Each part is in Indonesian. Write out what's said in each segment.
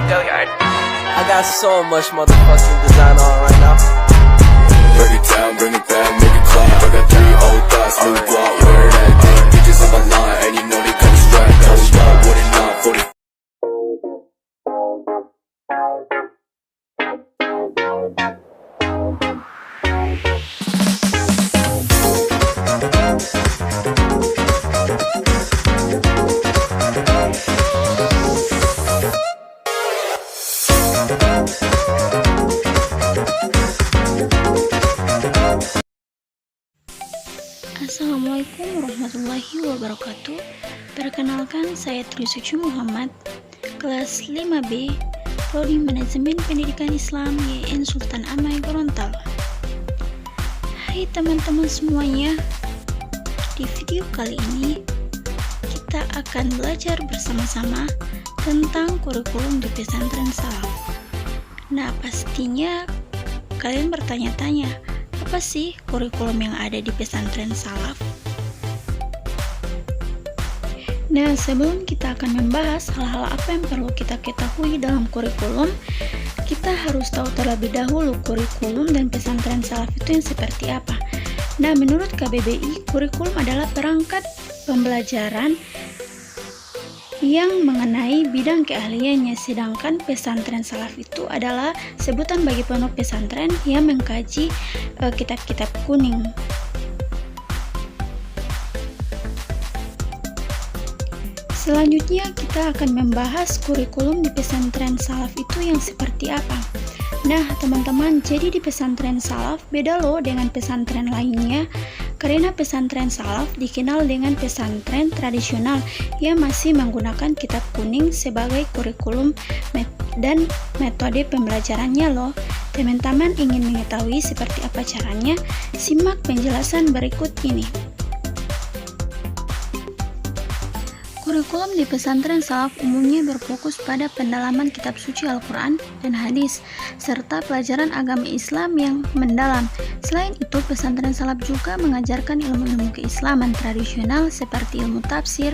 Go yard. I got so much motherfucking design on right now. Break it down, bring it back, make it clap. I got 3 old thoughts, new guap, wear that thing. Bitches on my line, and you know they come strapped. Hold up, what it not, 40. Assalamualaikum warahmatullahi wabarakatuh. Perkenalkan, saya Trisuci Muhammad, kelas 5B, Prodi Manajemen Pendidikan Islam YN Sultan Amai Gorontalo. Hai teman-teman semuanya, di video kali ini kita akan belajar bersama-sama tentang kurikulum di pesantren salaf. Nah, pastinya kalian bertanya-tanya, apa sih kurikulum yang ada di pesantren salaf? Nah, sebelum kita akan membahas hal-hal apa yang perlu kita ketahui dalam kurikulum, kita harus tahu terlebih dahulu kurikulum dan pesantren salaf itu yang seperti apa. Nah, menurut KBBI, kurikulum adalah perangkat pembelajaran yang mengenai bidang keahliannya, sedangkan pesantren salaf itu adalah sebutan bagi pondok pesantren yang mengkaji kitab-kitab kuning. Selanjutnya kita akan membahas kurikulum di pesantren salaf itu yang seperti apa. Nah teman-teman, jadi di pesantren salaf beda loh dengan pesantren lainnya, karena pesantren salaf dikenal dengan pesantren tradisional yang masih menggunakan kitab kuning sebagai kurikulum dan metode pembelajarannya loh. Teman-teman ingin mengetahui seperti apa caranya? Simak penjelasan berikut ini. Kurikulum di pesantren salaf umumnya berfokus pada pendalaman kitab suci Al-Quran dan hadis, serta pelajaran agama Islam yang mendalam. Selain itu, pesantren salaf juga mengajarkan ilmu-ilmu keislaman tradisional seperti ilmu tafsir,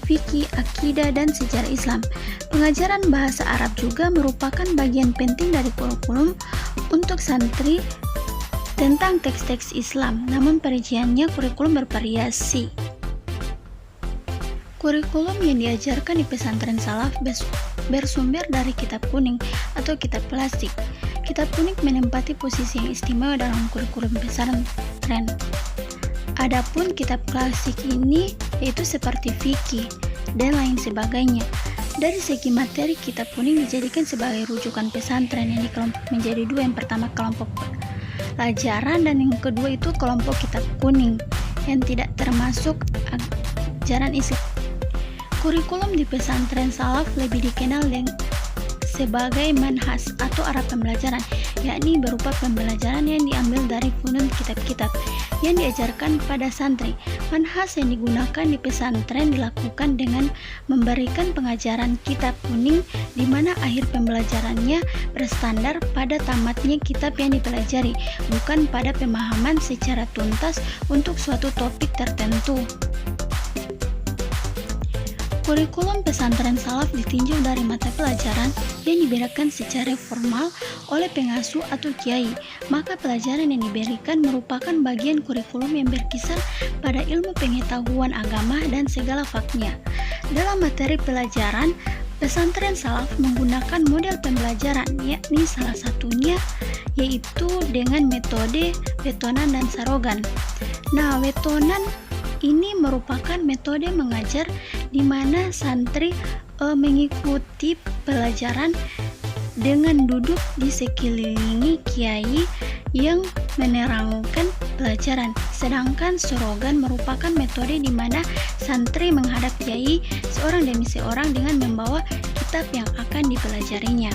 fikih, akidah, dan sejarah Islam. Pengajaran bahasa Arab juga merupakan bagian penting dari kurikulum untuk santri tentang teks-teks Islam, namun perinciannya kurikulum bervariasi. Kurikulum yang diajarkan di pesantren salaf bersumber dari kitab kuning atau kitab klasik. Kitab kuning menempati posisi yang istimewa dalam kurikulum pesantren. Adapun kitab klasik ini yaitu seperti fikih dan lain sebagainya. Dari segi materi, kitab kuning dijadikan sebagai rujukan pesantren yang dikelompok menjadi dua. Yang pertama kelompok pelajaran dan yang kedua itu kelompok kitab kuning yang tidak termasuk ajaran Islam. Kurikulum di pesantren salaf lebih dikenal sebagai manhaj atau arah pembelajaran, yakni berupa pembelajaran yang diambil dari funun kitab-kitab yang diajarkan pada santri. Manhaj yang digunakan di pesantren dilakukan dengan memberikan pengajaran kitab kuning, di mana akhir pembelajarannya bersandar pada tamatnya kitab yang dipelajari, bukan pada pemahaman secara tuntas untuk suatu topik tertentu. Kurikulum pesantren salaf ditinjau dari mata pelajaran yang diberikan secara formal oleh pengasuh atau kiai, maka pelajaran yang diberikan merupakan bagian kurikulum yang berkisar pada ilmu pengetahuan agama dan segala faknya. Dalam materi pelajaran, pesantren salaf menggunakan model pembelajaran, yakni salah satunya yaitu dengan metode wetonan dan sarogan. Nah, wetonan ini merupakan metode mengajar di mana santri mengikuti pelajaran dengan duduk di sekelilingi kiai yang menerangkan pelajaran. Sedangkan sarogan merupakan metode di mana santri menghadap kiai seorang demi seorang dengan membawa kitab yang akan dipelajarinya.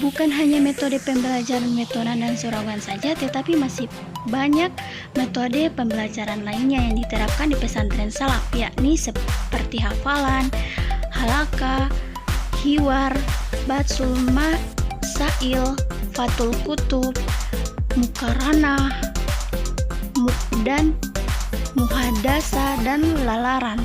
Bukan hanya metode pembelajaran wetonan dan sarogan saja, tetapi masih banyak metode pembelajaran lainnya yang diterapkan di pesantren salaf, yakni seperti hafalan, halaka, hiwar, batsul masail, fatul kutub, mukaranah, dan muhadasa, dan lalaran.